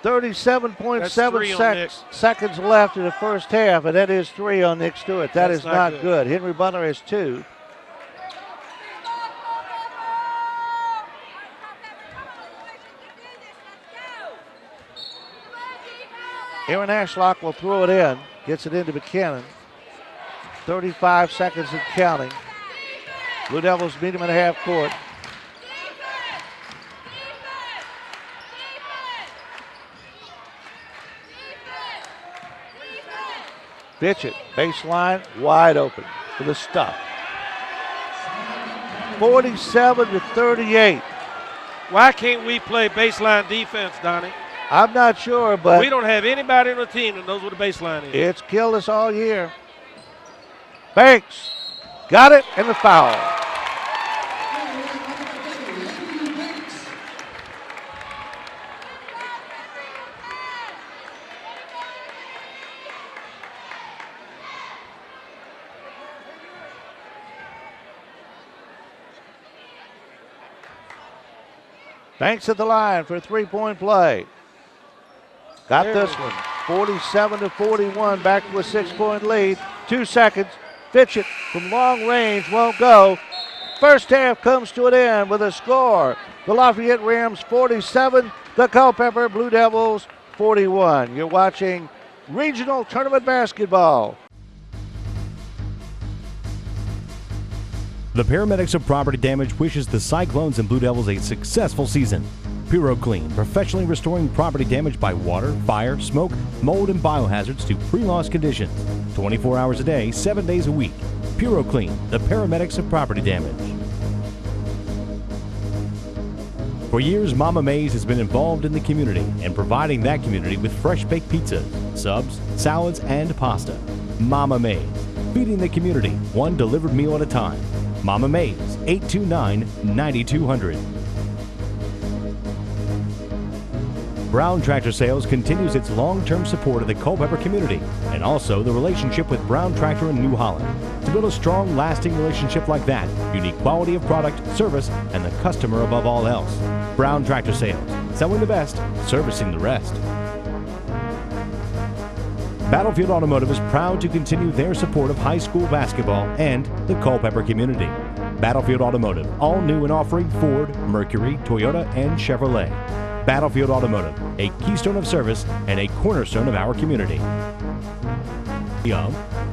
37.7 seconds left in the first half, and that is 3 on Nick Stewart. That's is not good. Henry Butler has 2. Aaron Ashlock will throw it in. Gets it into Buchanan. 35 seconds and counting. Blue Devils meet him in half court. Pitch it. Baseline wide open for the stuff. 47-38. Why can't we play baseline defense, Donnie? I'm not sure, but we don't have anybody on the team that knows what a baseline is. It's killed us all year. Banks got it, and the foul. Banks at the line for a three-point play. Got this one. 47-41, back to a 6-point lead. 2 seconds. Pitch it from long range, won't go. First half comes to an end with a score. The Lafayette Rams 47, the Culpeper Blue Devils 41. You're watching regional tournament basketball. The Paramedics of Property Damage wishes the Cyclones and Blue Devils a successful season. Puro Clean, professionally restoring property damage by water, fire, smoke, mold, and biohazards to pre-loss conditions. 24 hours a day, 7 days a week. Puro Clean, the Paramedics of Property Damage. For years, Mama Mae's has been involved in the community and providing that community with fresh baked pizzas, subs, salads, and pasta. Mama Mae's, feeding the community one delivered meal at a time. Mama Mae's, 829-9200. Brown Tractor Sales continues its long-term support of the Culpeper community and also the relationship with Brown Tractor in New Holland. To build a strong, lasting relationship like that, you need quality of product, service, and the customer above all else. Brown Tractor Sales, selling the best, servicing the rest. Battlefield Automotive is proud to continue their support of high school basketball and the Culpeper community. Battlefield Automotive, all new and offering Ford, Mercury, Toyota, and Chevrolet. Battlefield Automotive, a keystone of service and a cornerstone of our community.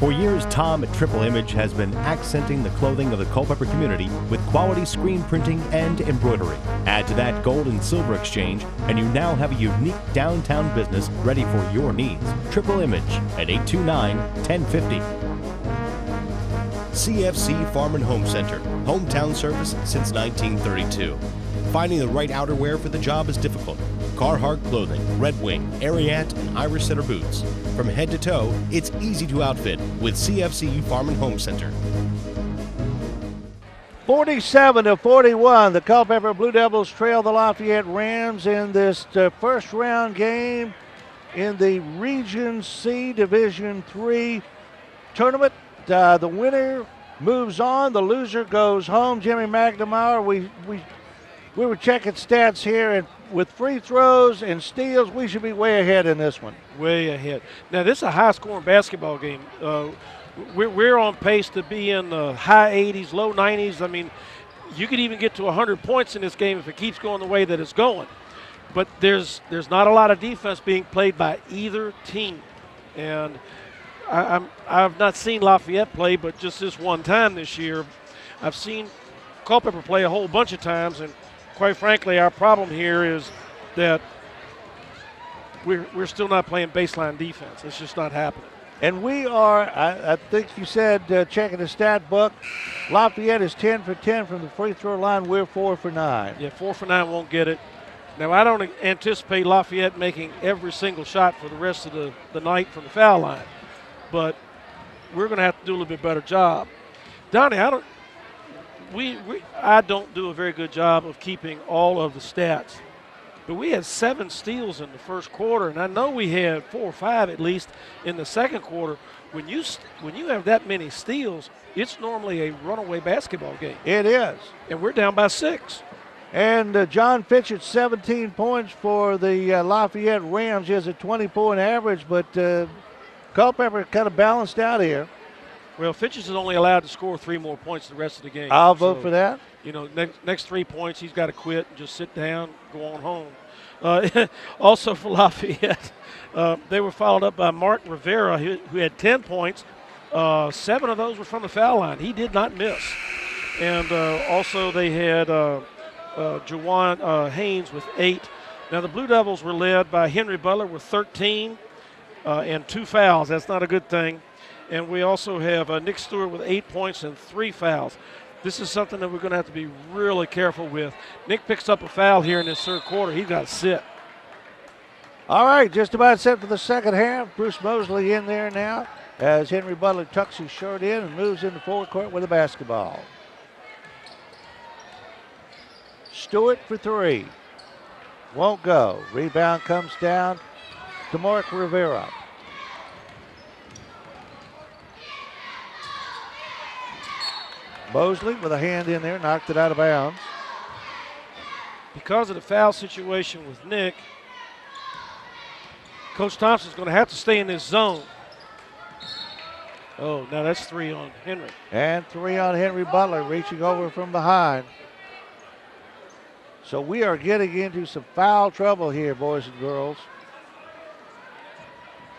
For years, Tom at Triple Image has been accenting the clothing of the Culpeper community with quality screen printing and embroidery. Add to that gold and silver exchange, and you now have a unique downtown business ready for your needs. Triple Image at 829-1050. CFC Farm and Home Center, hometown service since 1932. Finding the right outerwear for the job is difficult. Carhartt clothing, Red Wing, Ariat, and Irish Setter boots. From head to toe, it's easy to outfit with CFC Farm and Home Center. 47-41, the Culpeper Blue Devils trail the Lafayette Rams in this first round game in the Region C Division III tournament. The winner moves on, the loser goes home. Jimmy McNamara, we were checking stats here, and with free throws and steals, we should be way ahead in this one. Way ahead. Now, this is a high-scoring basketball game. We're on pace to be in the high 80s, low 90s. I mean, you could even get to 100 points in this game if it keeps going the way that it's going. But there's not a lot of defense being played by either team. And I've not seen Lafayette play, but just this one time this year. I've seen Culpeper play a whole bunch of times, and quite frankly, our problem here is that we're still not playing baseline defense. It's just not happening. And we are, I think you said, checking the stat book, Lafayette is 10 for 10 from the free throw line. We're 4 for 9. Yeah, 4 for 9 won't get it. Now, I don't anticipate Lafayette making every single shot for the rest of the night from the foul line, but we're going to have to do a little bit better job. Donnie, I don't do a very good job of keeping all of the stats, but we had 7 steals in the first quarter, and I know we had 4 or 5 at least in the second quarter. When you have that many steals, it's normally a runaway basketball game. It is. And we're down by 6. And John Fitchett, 17 points for the Lafayette Rams. He has a 20-point average, but Culpeper kind of balanced out here. Well, Fitchett is only allowed to score 3 more points the rest of the game. I'll vote for that. You know, next 3 points, he's got to quit and just sit down, go on home. Also for Lafayette, they were followed up by Mark Rivera, who had 10 points. 7 of those were from the foul line. He did not miss. And also they had Jawan Haynes with 8. Now the Blue Devils were led by Henry Butler with 13 and 2 fouls. That's not a good thing. And we also have Nick Stewart with 8 points and 3 fouls. This is something that we're going to have to be really careful with. Nick picks up a foul here in this third quarter. He's got to sit. All right, just about set for the second half. Bruce Mosley in there now as Henry Butler tucks his shirt in and moves into forward court with a basketball. Stewart for 3. Won't go. Rebound comes down to Mark Rivera. Mosley with a hand in there, knocked it out of bounds. Because of the foul situation with Nick, Coach Thompson's going to have to stay in this zone. Oh, now that's 3 on Henry. And 3 on Henry Butler, reaching over from behind. So we are getting into some foul trouble here, boys and girls.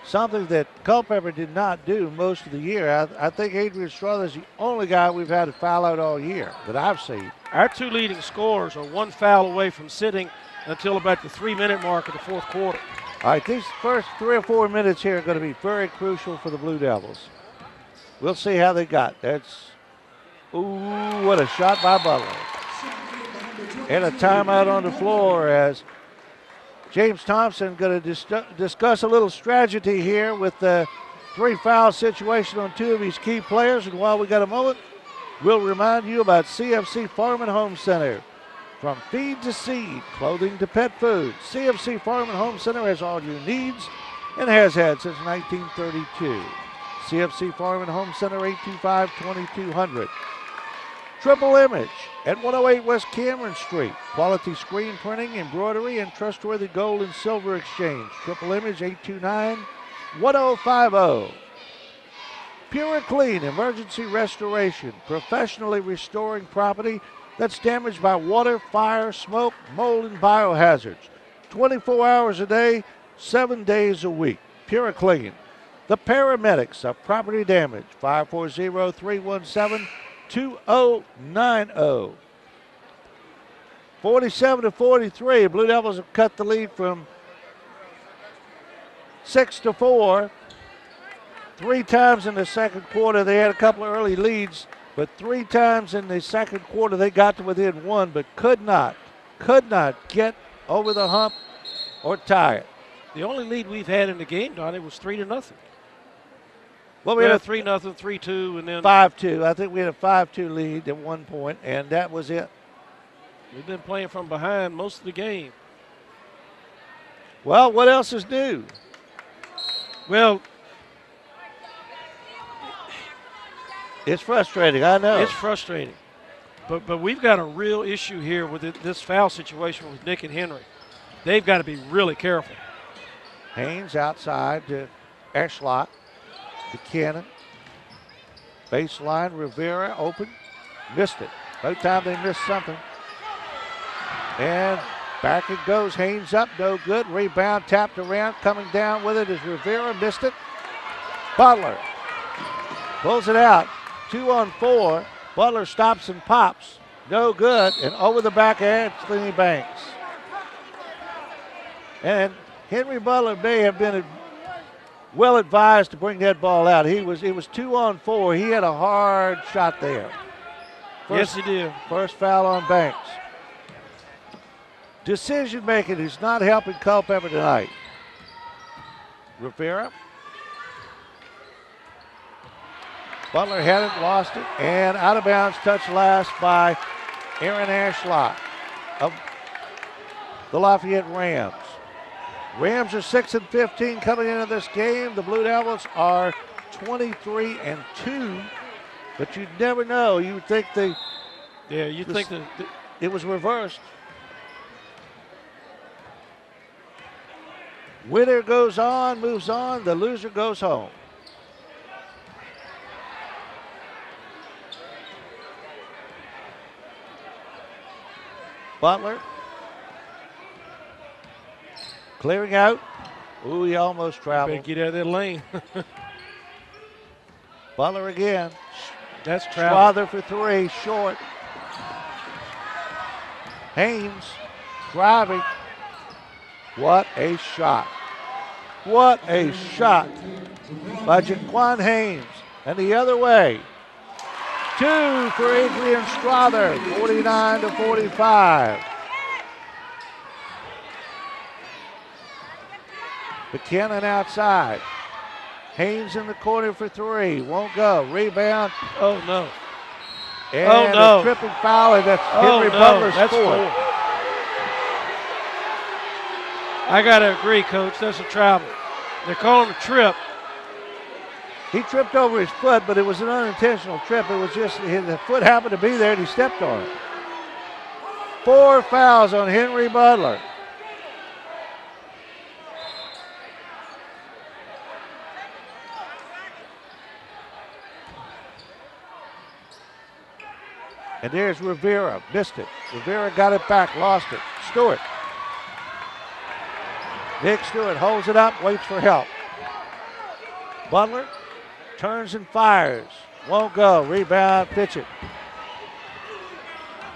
Something that Culpeper did not do most of the year. I think Adrian Struthers is the only guy we've had to foul out all year that I've seen. Our 2 leading scorers are 1 foul away from sitting until about the 3-minute mark of the fourth quarter. All right, these first 3 or 4 minutes here are going to be very crucial for the Blue Devils. We'll see how they got. That's, ooh, what a shot by Butler. And a timeout on the floor as James Thompson going to discuss a little strategy here with the 3 foul situation on 2 of his key players. And while we got a moment, we'll remind you about CFC Farm and Home Center. From feed to seed, clothing to pet food, CFC Farm and Home Center has all your needs and has had since 1932. CFC Farm and Home Center, 825-2200. Triple Image at 108 West Cameron Street. Quality screen printing, embroidery, and trustworthy gold and silver exchange. Triple Image, 829-1050. Pure Clean Emergency Restoration. Professionally restoring property that's damaged by water, fire, smoke, mold, and biohazards. 24 hours a day, 7 days a week. Pure Clean. The Paramedics of Property Damage. 540-317-2090. 47-43. Blue Devils have cut the lead from 6-4. 3 times in the second quarter. They had a couple of early leads, but 3 times in the second quarter they got to within 1, but could not get over the hump or tie it. The only lead we've had in the game, Donnie, was 3-0. Well, we had a 3-0, 3-2, and then 5-2. I think we had a 5-2 lead at one point, and that was it. We've been playing from behind most of the game. Well, what else is new? Well, it's frustrating, I know. It's frustrating. But we've got a real issue here with this foul situation with Nick and Henry. They've got to be really careful. Haynes outside to Eschlock. Buchanan. Baseline, Rivera open. Missed it. Both times they missed something. And back it goes. Haynes up, no good. Rebound tapped around. Coming down with it is Rivera. Missed it. Butler pulls it out. 2 on 4. Butler stops and pops. No good. And over the back of Anthony Banks. And Henry Butler may have been well advised to bring that ball out. It was 2 on 4. He had a hard shot there. Yes, he did. First foul on Banks. Decision making is not helping Culpeper tonight. Rivera. Butler had it, lost it, and out of bounds touch last by Aaron Ashlock of the Lafayette Rams. Rams are 6-15 coming into this game. The Blue Devils are 23-2, but you'd never know. You would think think it was reversed. Winner goes on, moves on. The loser goes home. Butler. Clearing out. Ooh, he almost traveled. Better get out of that lane. Butler again. That's travel. Strother for three, short. Haynes driving. What a shot. What a shot by Jaquan Haynes. And the other way. 2 for Adrian Strother, 49-45. Buchanan outside. Haynes in the corner for three. Won't go. Rebound. Oh, no. And a tripping foul, and that's Henry Butler's fourth. I got to agree, Coach. That's a travel. They're calling a trip. He tripped over his foot, but it was an unintentional trip. It was just the foot happened to be there, and he stepped on it. 4 fouls on Henry Butler. And there's Rivera, missed it. Rivera got it back, lost it. Stewart. Nick Stewart holds it up, waits for help. Butler turns and fires. Won't go. Rebound, Fitchett.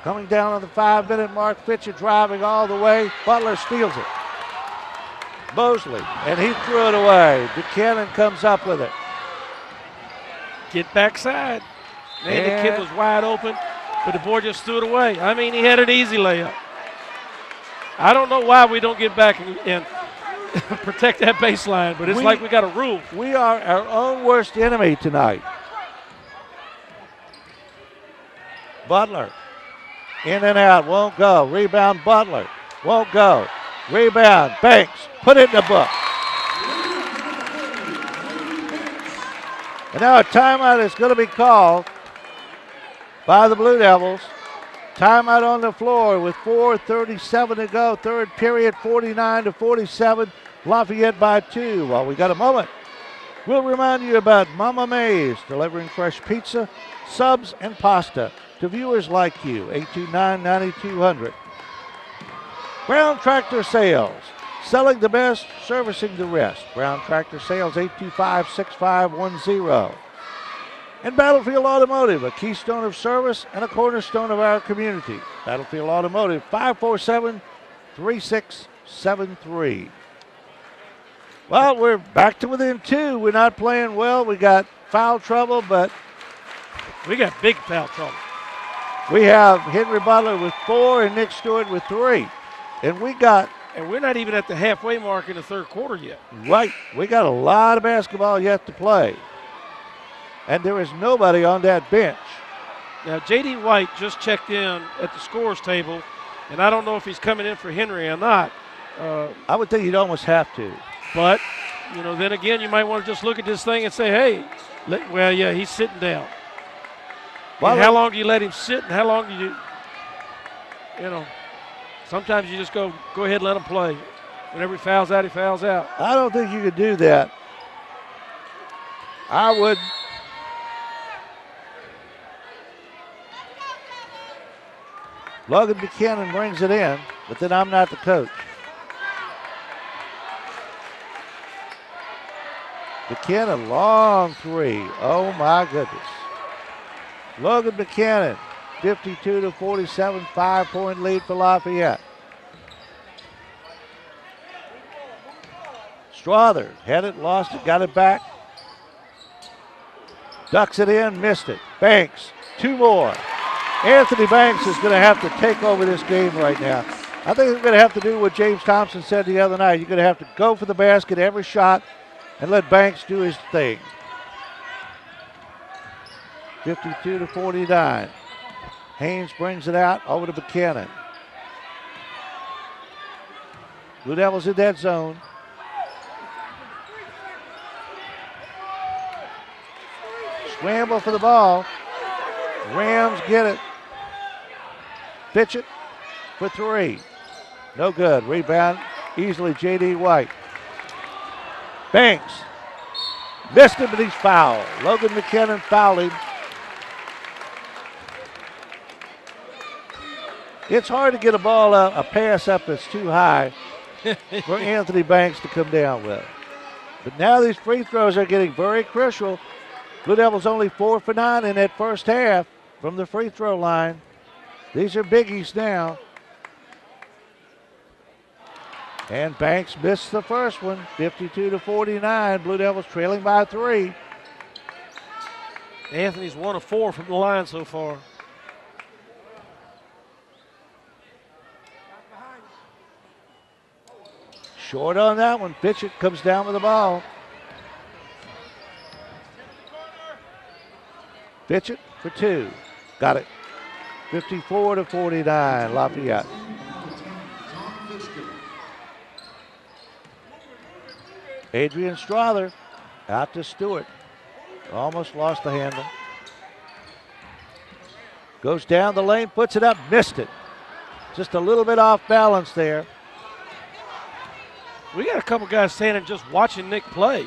Coming down on the 5-minute mark, Fitchett driving all the way. Butler steals it. Mosley, and he threw it away. Buchanan comes up with it. Get backside. Man, the kid was wide open, but the boy just threw it away. I mean, he had an easy layup. I don't know why we don't get back and protect that baseline, but it's like we got a rule. We are our own worst enemy tonight. Butler, in and out, won't go. Rebound, Butler, won't go. Rebound, Banks, put it in the book. And now a timeout is going to be called by the Blue Devils. Timeout on the floor with 4:37 to go. Third period, 49-47. Lafayette by 2. While we got a moment, we'll remind you about Mama Mae's, delivering fresh pizza, subs, and pasta to viewers like you. 829-9200. Brown Tractor Sales, selling the best, servicing the rest. Brown Tractor Sales, 825-6510. And Battlefield Automotive, a keystone of service and a cornerstone of our community. Battlefield Automotive, 547-3673. Well, we're back to within 2. We're not playing well. We got foul trouble, but we got big foul trouble. We have Henry Butler with 4 and Nick Stewart with 3. And we're not even at the halfway mark in the third quarter yet. Right. We got a lot of basketball yet to play. And there is nobody on that bench. Now, J.D. White just checked in at the scorers table, and I don't know if he's coming in for Henry or not. I would think you'd almost have to. But, then again, you might want to just look at this thing and say, hey, he's sitting down. Well, how long do you let him sit, and how long do you sometimes you just go ahead and let him play. Whenever he fouls out, he fouls out. I don't think you could do that. I would. Logan Buchanan brings it in, but then I'm not the coach. Buchanan, long 3. Oh, my goodness. Logan Buchanan, 52-47, 5-point lead for Lafayette. Strother had it, lost it, got it back. Ducks it in, missed it. Banks, 2 more. Anthony Banks is going to have to take over this game right now. I think he's going to have to do what James Thompson said the other night. You're going to have to go for the basket every shot and let Banks do his thing. 52-49. Haynes brings it out over to Buchanan. Blue Devils in that zone. Scramble for the ball. Rams get it. Pitch it for 3. No good. Rebound easily, J.D. White. Banks missed him, but he's fouled. Logan McKinnon fouled him. It's hard to get a ball out, a pass up that's too high for Anthony Banks to come down with. But now these free throws are getting very crucial. Blue Devils only 4 for 9 in that first half from the free throw line. These are biggies now. And Banks missed the first one, 52-49. Blue Devils trailing by 3. Anthony's 1 of 4 from the line so far. Short on that one. Fitchett comes down with the ball. Fitchett for 2. Got it. 54-49, Lafayette. Adrian Strother out to Stewart. Almost lost the handle. Goes down the lane, puts it up, missed it. Just a little bit off balance there. We got a couple guys standing just watching Nick play.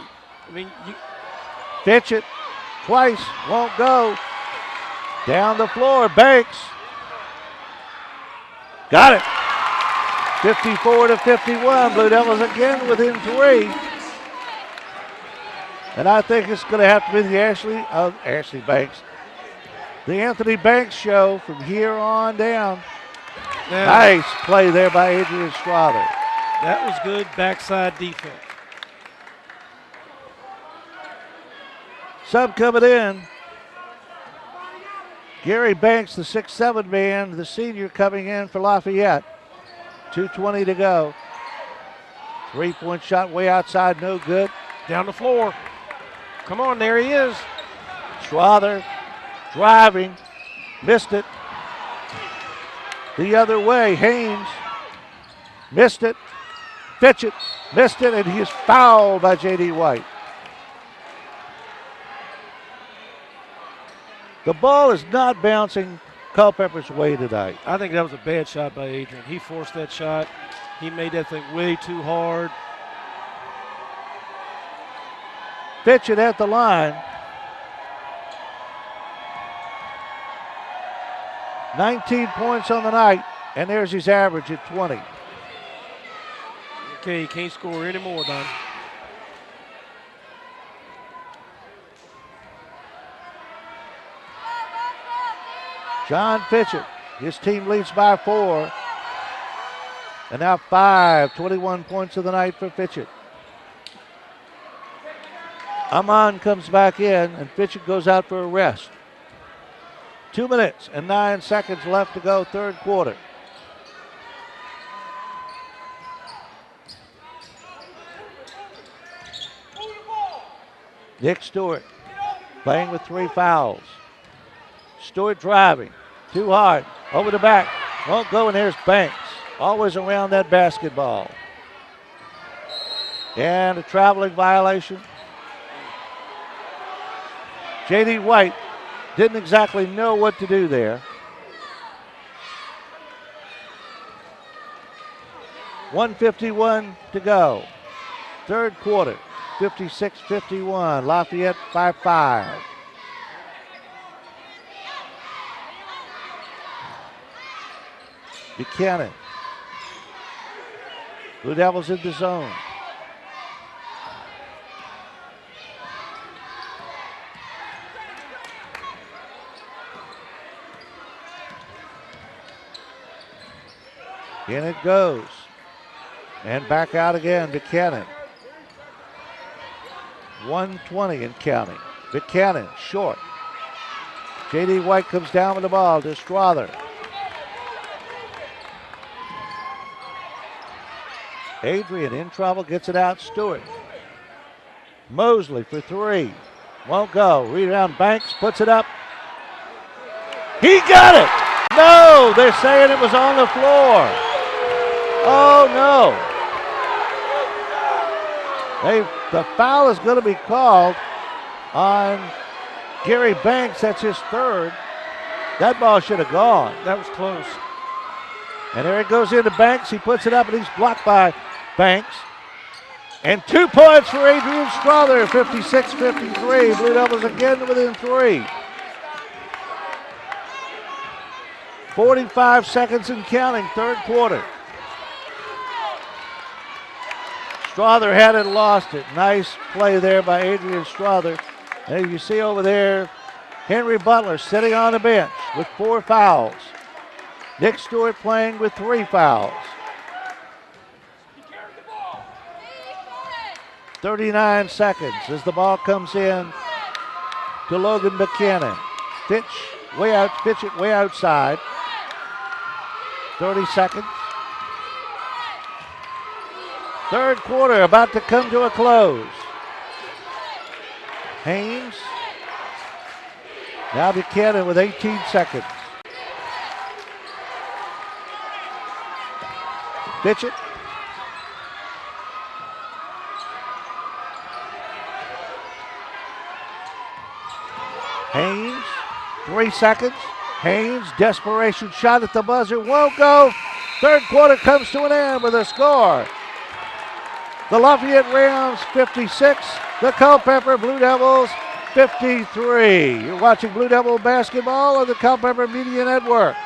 I mean, Fitchett twice, won't go. Down the floor, Banks. Got it. 54-51. Blue Devils again within 3. And I think it's going to have to be the Ashley Banks. The Anthony Banks show from here on down. now, Nice play there by Adrian Strother. that was good backside defense. Sub coming in. Gary Banks, the 6'7" man, the senior coming in for Lafayette. 2:20 to go. 3-point shot way outside, no good. Down the floor. Come on, there he is. Strother driving, missed it. The other way, Haynes missed it. Fitchett missed it, and he is fouled by J.D. White. The ball is not bouncing Culpeper's way tonight. I think that was a bad shot by Adrian. He forced that shot. He made that thing way too hard. Fitchett at the line. 19 points on the night, and there's his average at 20. Okay, he can't score anymore, Don. John Fitchett, his team leads by 4. And now 21 points of the night for Fitchett. Amon comes back in, and Fitchett goes out for a rest. 2 minutes and 9 seconds left to go, third quarter. Nick Stewart playing with 3 fouls. Stewart driving, too hard, over the back, won't go, and there's Banks. Always around that basketball. And a traveling violation. J.D. White didn't exactly know what to do there. 1:51 to go. Third quarter, 56-51. Lafayette 5-5. Buchanan. Blue Devils in the zone. In it goes. And back out again, Buchanan. 1:20 and counting. Buchanan, short. J.D. White comes down with the ball to Strother. Adrian in trouble, gets it out, Stewart. Mosley for 3. Won't go. Rebound, Banks puts it up. He got it! No, they're saying it was on the floor. Oh, no. The foul is going to be called on Gary Banks. That's his third. That ball should have gone. That was close. And there it goes into Banks. He puts it up, and he's blocked by Banks. And 2 points for Adrian Strother, 56-53. Blue Devils again within 3. 45 seconds and counting, third quarter. Strother had it, lost it. Nice play there by Adrian Strother. And you see over there, Henry Butler sitting on the bench with 4 fouls. Nick Stewart playing with 3 fouls. 39 seconds as the ball comes in to Logan Buchanan. Pitch it way outside. 30 seconds. Third quarter about to come to a close. Haynes. Now Buchanan with 18 seconds. Pitch it. Haynes, 3 seconds. Haynes, desperation shot at the buzzer, won't go. Third quarter comes to an end with a score. The Lafayette Rams 56, the Culpeper Blue Devils 53. You're watching Blue Devil basketball on the Culpeper Media Network.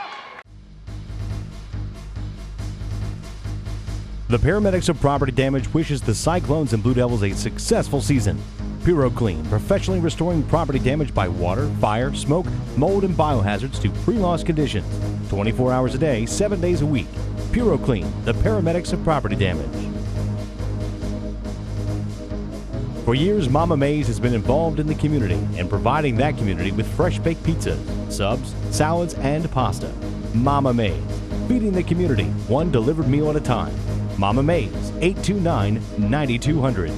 The Paramedics of Property Damage wishes the Cyclones and Blue Devils a successful season. PuroClean, professionally restoring property damage by water, fire, smoke, mold, and biohazards to pre-loss conditions. 24 hours a day, 7 days a week. PuroClean, the Paramedics of Property Damage. For years, Mama Mae's has been involved in the community and providing that community with fresh baked pizzas, subs, salads, and pasta. Mama Mae's, feeding the community one delivered meal at a time. Mama Mae's, 829-9200.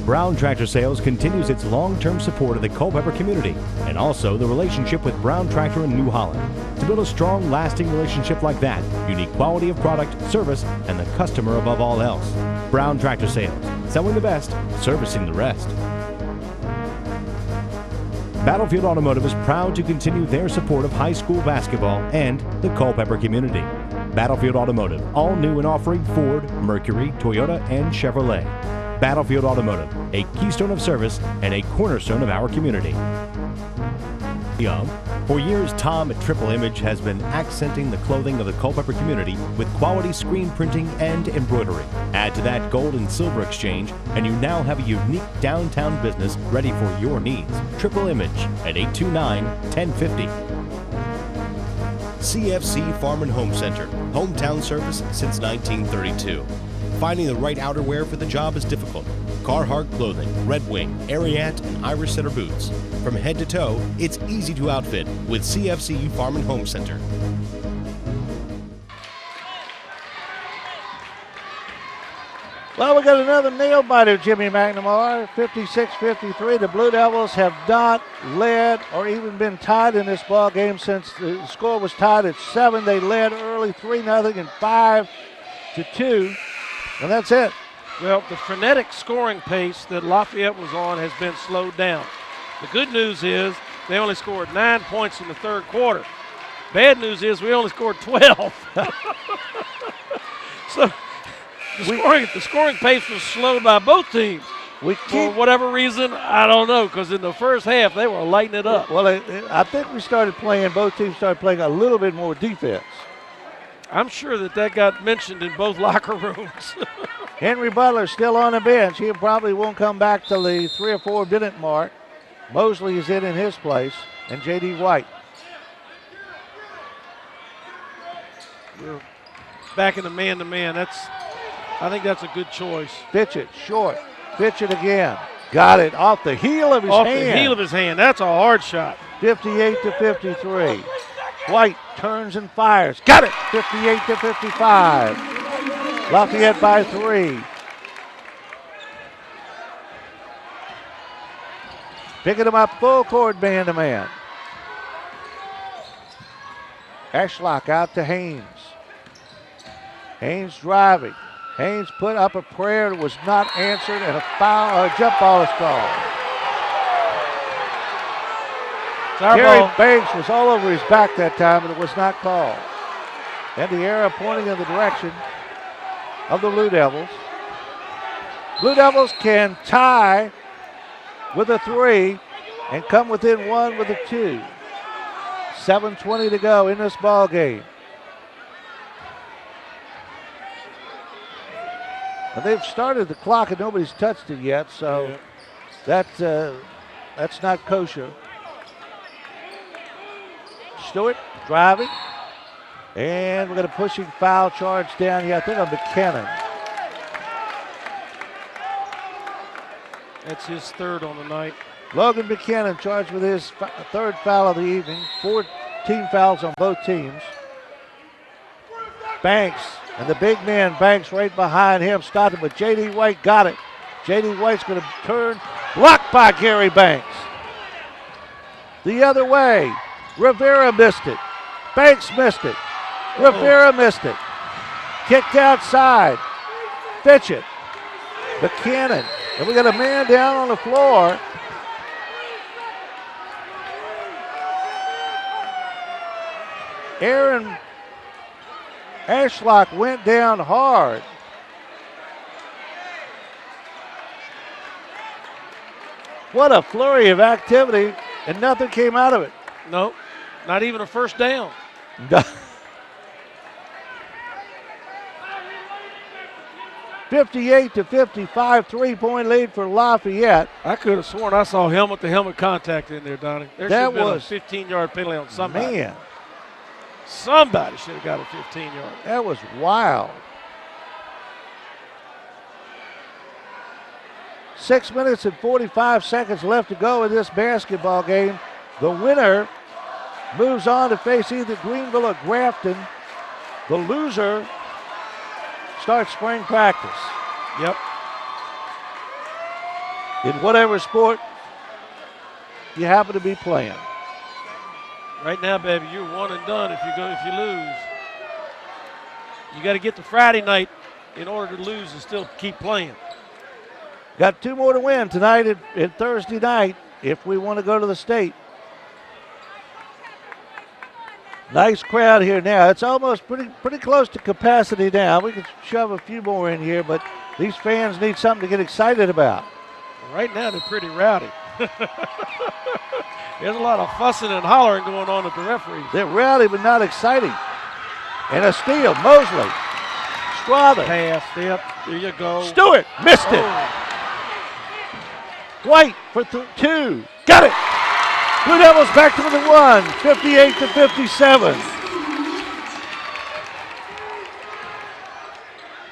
Brown Tractor Sales continues its long-term support of the Culpeper community and also the relationship with Brown Tractor in New Holland. To build a strong, lasting relationship like that, you need quality of product, service, and the customer above all else. Brown Tractor Sales, selling the best, servicing the rest. Battlefield Automotive is proud to continue their support of high school basketball and the Culpeper community. Battlefield Automotive, all new and offering Ford, Mercury, Toyota, and Chevrolet. Battlefield Automotive, a keystone of service and a cornerstone of our community. For years, Tom at Triple Image has been accenting the clothing of the Culpeper community with quality screen printing and embroidery. Add to that gold and silver exchange, and you now have a unique downtown business ready for your needs. Triple Image at 829-1050. CFC Farm and Home Center, hometown service since 1932. Finding the right outerwear for the job is difficult. Carhartt clothing, Red Wing, Ariat, and Irish Setter boots. From head to toe, it's easy to outfit with CFC Farm and Home Center. Well, we got another nail biter, Jimmy McNamara, 56-53. The Blue Devils have not led or even been tied in this ball game since the score was tied at 7. They led early 3-0 and 5-2. And that's it. Well, the frenetic scoring pace that Lafayette was on has been slowed down. The good news is they only scored 9 points in the third quarter. Bad news is we only scored 12. So the scoring pace was slowed by both teams. For whatever reason, I don't know, because in the first half they were lighting it up. Well, I think both teams started playing a little bit more defense. I'm sure that got mentioned in both locker rooms. Henry Butler still on the bench. He probably won't come back till the 3 or 4 minute mark. Mosley is in his place, and J.D. White. We're back in the man-to-man. I think that's a good choice. Pitch it short. Pitch it again. Got it off the heel of his hand. Off the heel of his hand. That's a hard shot. 58-53. White turns and fires. Got it. 58-55. Lafayette by 3. Picking him up full court, man-to-man. Eschlock out to Haynes. Haynes driving. Haynes put up a prayer that was not answered, and a jump ball is called. Gary Banks was all over his back that time, but it was not called. And the arrow pointing in the direction of the Blue Devils. Blue Devils can tie with a 3 and come within 1 with a 2. 7:20 to go in this ball game. And they've started the clock and nobody's touched it yet, so that's not kosher. Stewart driving. And we're going to pushing foul charge down here, I think, on Buchanan. That's his third on the night. Logan Buchanan charged with his third foul of the evening. 4 team fouls on both teams. Banks, and the big man, Banks, right behind him, stopped him, but J.D. White got it. J.D. White's going to turn, blocked by Gary Banks. The other way, Rivera missed it. Banks missed it. Rivera missed it. Kicked outside. Fitchett. Buchanan. And we got a man down on the floor. Aaron Ashlock went down hard. What a flurry of activity, and nothing came out of it. No, not even a first down. 58-55, 3-point lead for Lafayette. I could have sworn I saw helmet-to-helmet contact in there, Donnie. There should have been a 15-yard penalty on somebody. Man. Somebody should have got a 15-yard. That was wild. 6 minutes and 45 seconds left to go in this basketball game. The winner moves on to face either Greenville or Grafton. The loser starts spring practice. Yep. In whatever sport you happen to be playing. Right now, baby, you're one and done if you lose. You got to get to Friday night in order to lose and still keep playing. Got 2 more to win tonight and Thursday night if we want to go to the state. Nice crowd here now. It's almost pretty close to capacity now. We could shove a few more in here, but these fans need something to get excited about. Right now, they're pretty rowdy. There's a lot of fussing and hollering going on at the referees. They're rowdy, but not exciting. And a steal. Mosley. Strother. Pass. Yep. There you go. Stewart missed it. White for 2. Got it. Blue Devils back to the 1. 58-57.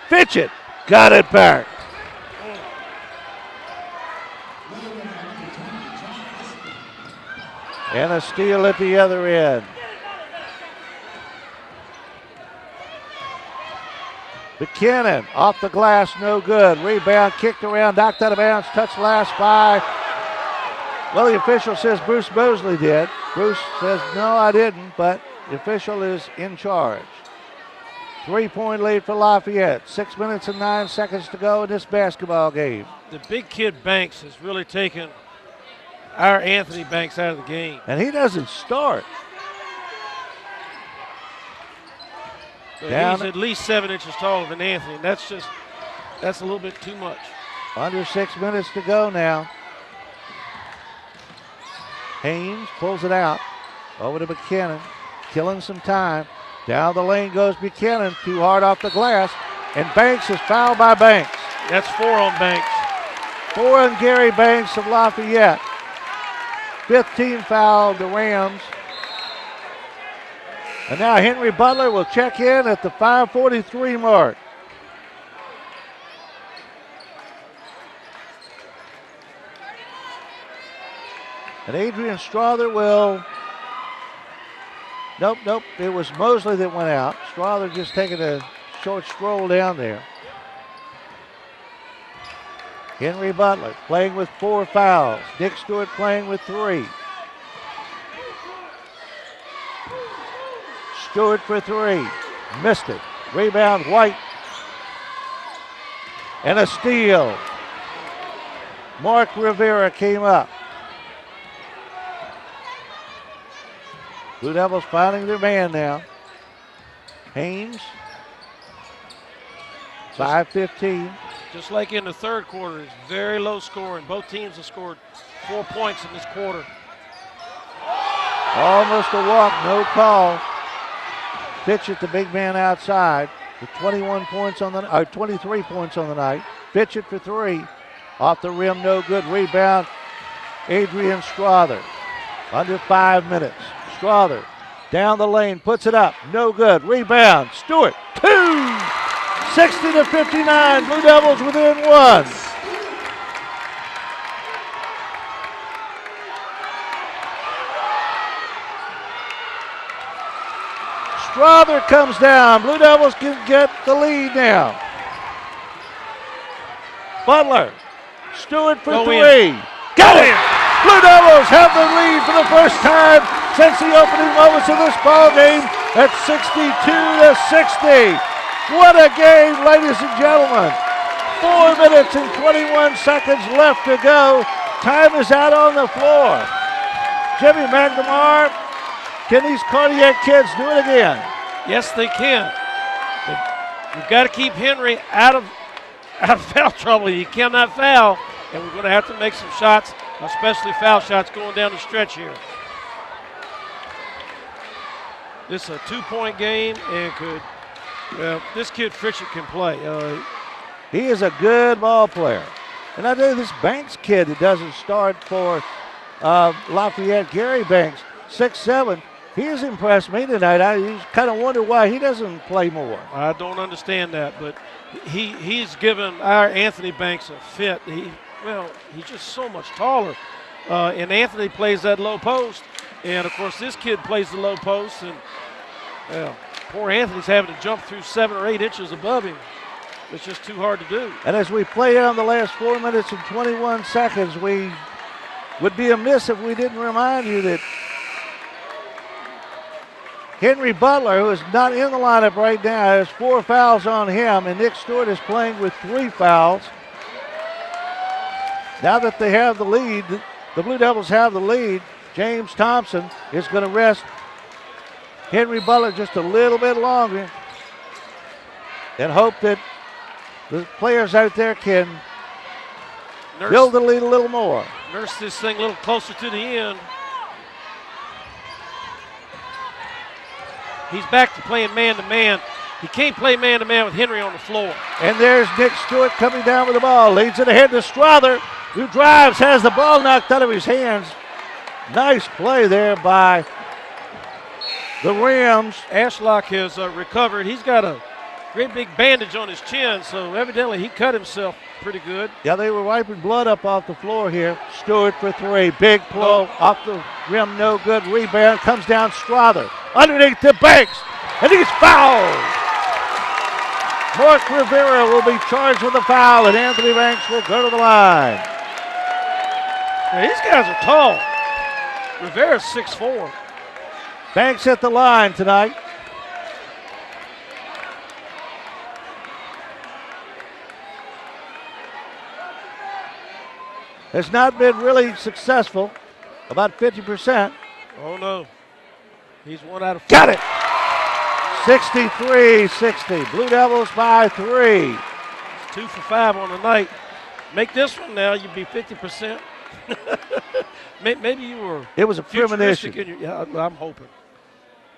Fitchett got it back. And a steal at the other end. Buchanan off the glass, no good. Rebound, kicked around, knocked out of bounds, touched last by. Well, the official says Bruce Mosley did. Bruce says, no, I didn't, but the official is in charge. 3-point lead for Lafayette. 6 minutes and 9 seconds to go in this basketball game. The big kid Banks has really taken our Anthony Banks out of the game. And he doesn't start. He's at least 7 inches taller than Anthony, and that's a little bit too much. Under 6 minutes to go now. Haynes pulls it out. Over to Buchanan, killing some time. Down the lane goes Buchanan, too hard off the glass. And Banks is fouled by Banks. That's 4 on Banks. 4 on Gary Banks of Lafayette. 15 foul the Rams. And now Henry Butler will check in at the 5:43 mark. And Adrian Strother will, nope, it was Mosley that went out. Strother just taking a short stroll down there. Henry Butler playing with 4 fouls. Dick Stewart playing with 3. Stewart for 3. Missed it. Rebound White. And a steal. Mark Rivera came up. Blue Devils finding their man now. Haynes. 5:15. Just like in the third quarter, it's very low scoring. Both teams have scored 4 points in this quarter. Almost a walk, no call. Pitch it, the big man outside. With 23 points on the night. Pitch it for 3. Off the rim, no good. Rebound, Adrian Strother. Under 5 minutes. Strother down the lane, puts it up. No good. Rebound, Stewart. 2! 60-59. Blue Devils within 1. Strother comes down. Blue Devils can get the lead now. Butler. Stewart for 3. Got it! Blue Devils have the lead for the first time since the opening moments of this ball game at 62-60. What a game, ladies and gentlemen. 4 minutes and 21 seconds left to go. Time is out on the floor. Jimmy McNamara, can these Cardiac kids do it again? Yes, they can. We've got to keep Henry out of foul trouble. He cannot foul, and we're going to have to make some shots, especially foul shots going down the stretch here. This is a 2-point game, and this kid Fritchett can play. He is a good ball player. And I know this Banks kid that doesn't start for Lafayette, Gary Banks, 6'7". He has impressed me tonight. I kind of wonder why he doesn't play more. I don't understand that, but he's given our Anthony Banks a fit. He's just so much taller. And Anthony plays that low post. And, of course, this kid plays the low post. And, poor Anthony's having to jump through 7 or 8 inches above him. It's just too hard to do. And as we play down the last 4 minutes and 21 seconds, we would be amiss if we didn't remind you that Henry Butler, who is not in the lineup right now, has 4 fouls on him, and Nick Stewart is playing with 3 fouls. Now that they have the lead, the Blue Devils have the lead, James Thompson is going to rest Henry Butler just a little bit longer and hope that the players out there can build the lead a little more. Nurse this thing a little closer to the end. He's back to playing man-to-man. He can't play man-to-man with Henry on the floor. And there's Nick Stewart coming down with the ball. Leads it ahead to Strother, who drives, has the ball knocked out of his hands. Nice play there by the Rams. Ashlock has recovered. He's got a great big bandage on his chin, so evidently he cut himself pretty good. Yeah, they were wiping blood up off the floor here. Stewart for 3. Big blow off the rim, no good. Rebound comes down Strother. Underneath the Banks, and he's fouled. Mark Rivera will be charged with a foul, and Anthony Banks will go to the line. Now, these guys are tall. Rivera's 6'4". Banks at the line tonight. Has not been really successful, about 50%. Oh, no. He's 1 out of 4. Got it! 63-60. Blue Devils by 3. It's 2 for 5 on the night. Make this one now, you'd be 50%. Maybe you were. It was a premonition. Yeah, I'm hoping.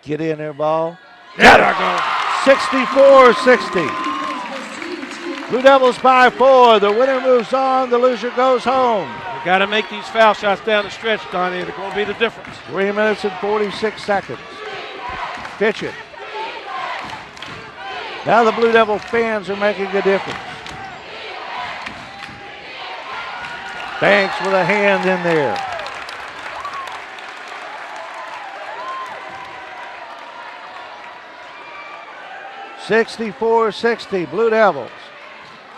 Get in there, ball. There I go. 64-60. Blue Devils by 4. The winner moves on. The loser goes home. We got to make these foul shots down the stretch, Donnie. They're going to be the difference. 3 minutes and 46 seconds. Pitch it. Now the Blue Devil fans are making a difference. Banks with a hand in there. (64-60) Blue Devils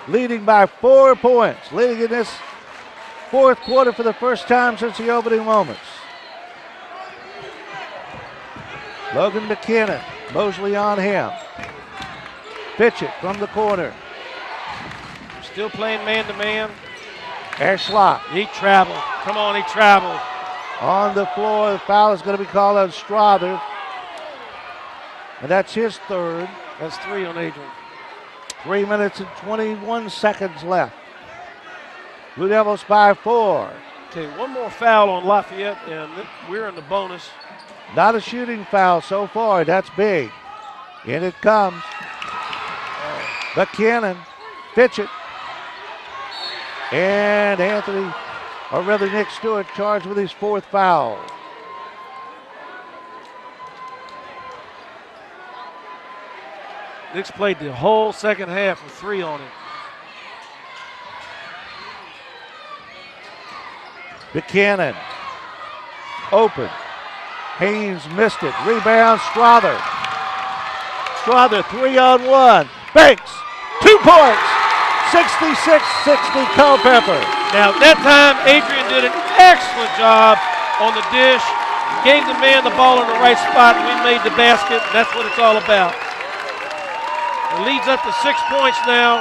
leading by 4 points, leading in this fourth quarter for the first time since the opening moments. Logan McKinnon, Mosley on him. Pitch it from the corner. Still playing man-to-man. Ashlock. He traveled. Come on, he traveled. On the floor, the foul is going to be called on Strother. And that's his 3rd. That's 3 on Adrian. 3 minutes and 21 seconds left. Blue Devils by 4. Okay, one more foul on Lafayette, and we're in the bonus. Not a shooting foul so far. That's big. In it comes. Buchanan. Pitch it. And Anthony, or rather Nick Stewart, charged with his 4th foul. Nick's played the whole second half with 3 on him. Buchanan. Open. Haynes missed it. Rebound, Strother. Strother, 3-on-1. Banks, 2 points. 66-60 Culpeper. Now, that time, Adrian did an excellent job on the dish. Gave the man the ball in the right spot, and we made the basket. That's what it's all about. It leads up to 6 points now.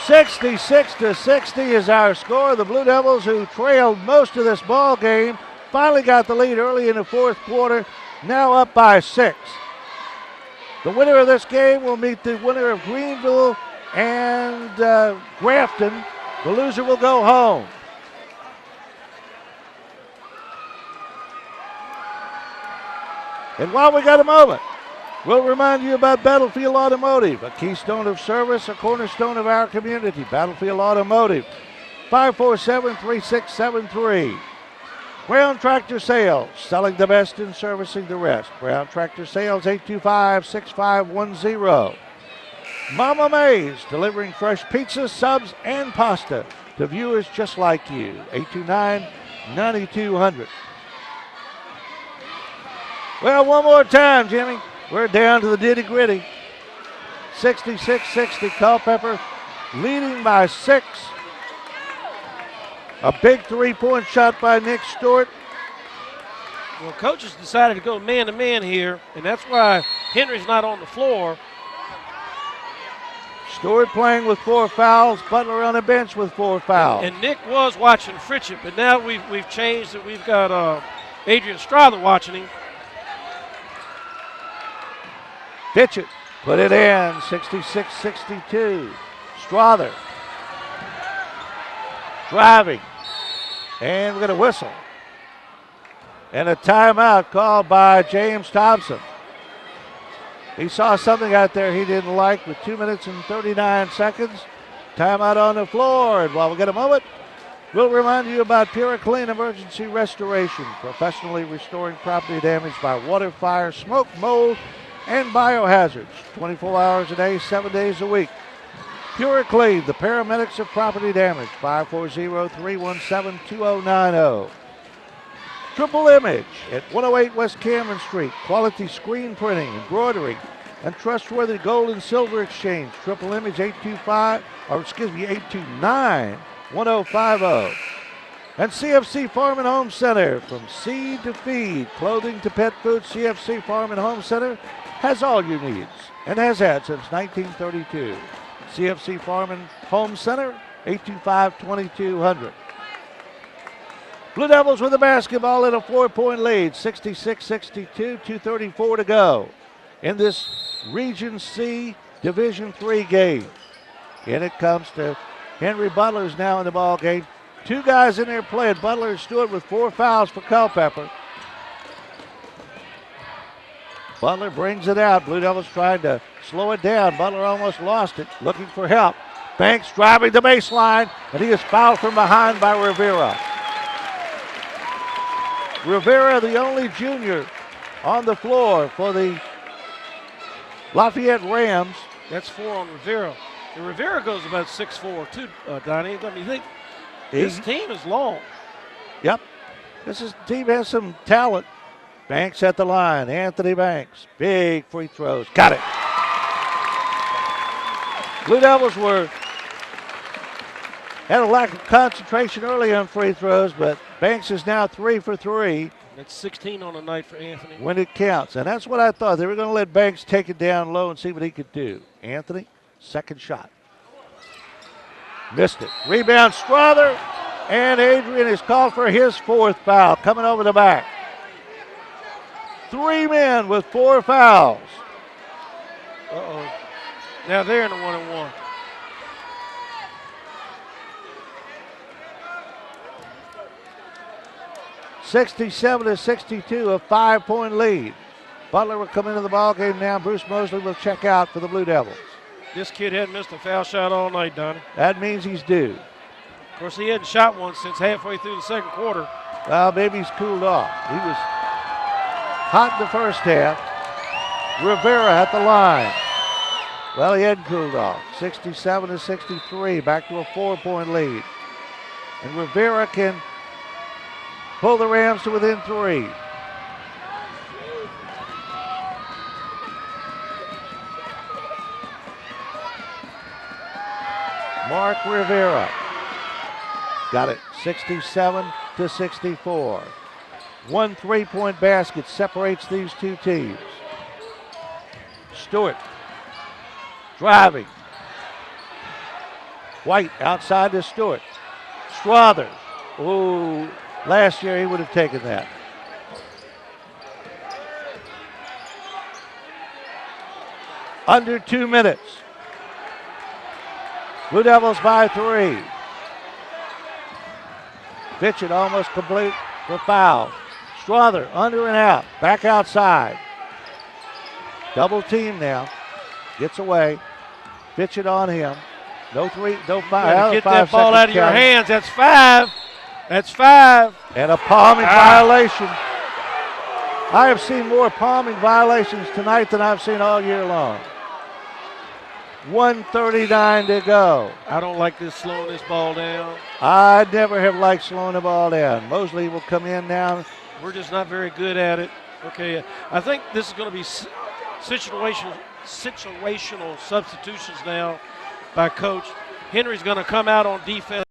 66-60 is our score. The Blue Devils, who trailed most of this ball game, finally got the lead early in the 4th quarter, now up by 6. The winner of this game will meet the winner of Greenville and Grafton. The loser will go home. And while we got a moment, we'll remind you about Battlefield Automotive, a keystone of service, a cornerstone of our community. Battlefield Automotive, 547-3673. Brown Tractor Sales, selling the best and servicing the rest. Brown Tractor Sales, 825-6510. Mama Mae's, delivering fresh pizza, subs, and pasta to viewers just like you. 829-9200. Well, one more time, Jimmy. We're down to the nitty-gritty. 66-60 Culpeper, leading by 6. A big 3-point shot by Nick Stewart. Well, coaches decided to go man-to-man here, and that's why Henry's not on the floor. Stewart playing with 4 fouls. Butler on the bench with 4 fouls. And Nick was watching Fritchett, but now we've changed it. We've got Adrian Strother watching him. Pitch it. Put it in. 66-62. Strother. Driving. And we're going to whistle. And a timeout called by James Thompson. He saw something out there he didn't like with 2 minutes and 39 seconds. Timeout on the floor. And while we get a moment, we'll remind you about Pura Clean Emergency Restoration, professionally restoring property damaged by water, fire, smoke, mold, and biohazards. 24 hours a day, 7 days a week. Pura Clean, the paramedics of property damage. 540-317-2090. Triple Image at 108 West Cameron Street. Quality screen printing, embroidery, and trustworthy gold and silver exchange. Triple Image 829-1050. And CFC Farm and Home Center, from seed to feed, clothing to pet food. CFC Farm and Home Center has all your needs and has had since 1932. CFC Farm and Home Center, 825-2200. Blue Devils with the basketball in a 4-point lead, 66-62, 2:34 to go in this Region C Division III game. And it comes to Henry Butler's now in the ball game. 2 guys in there playing. Butler and Stewart with 4 fouls for Culpeper. Butler brings it out. Blue Devils trying to slow it down. Butler almost lost it, looking for help. Banks driving the baseline, and he is fouled from behind by Rivera. Rivera, the only junior on the floor for the Lafayette Rams. That's 4 on Rivera. And Rivera goes about 6'4", too, Donnie. I mean, his team is long. Yep. This team has some talent. Banks at the line. Anthony Banks. Big free throws. Got it. Blue Devils had a lack of concentration early on free throws, but Banks is now 3 for 3. That's 16 on the night for Anthony. When it counts. And that's what I thought. They were going to let Banks take it down low and see what he could do. Anthony, second shot. Missed it. Rebound, Strother. And Adrian is called for his 4th foul. Coming over the back. 3 men with 4 fouls. Uh-oh. Now they're in the 1-and-1. (67-62), a 5-point lead. Butler will come into the ball game now. Bruce Mosley will check out for the Blue Devils. This kid hadn't missed a foul shot all night, Donnie. That means he's due. Of course, he hadn't shot one since halfway through the second quarter. Well, maybe he's cooled off. He was hot in the first half. Rivera at the line. Well, he hadn't cooled off. 67-63, back to a 4-point lead. And Rivera can pull the Rams to within 3. Mark Rivera got it, 67-64. 1 3-point basket separates these two teams. Stewart driving. White outside to Stewart. Struthers. Ooh, last year he would have taken that. Under 2 minutes. Blue Devils by 3. Pitch it almost complete for foul. Strother under and out. Back outside. Double team now. Gets away. Pitch it on him. No 3, no 5. Get that ball out of your hands. That's 5. That's 5. And a palming violation. I have seen more palming violations tonight than I've seen all year long. 1:39 to go. I don't like this slowing this ball down. I never have liked slowing the ball down. Mosley will come in now. We're just not very good at it. Okay, I think this is going to be situational substitutions now by Coach. Henry's going to come out on defense.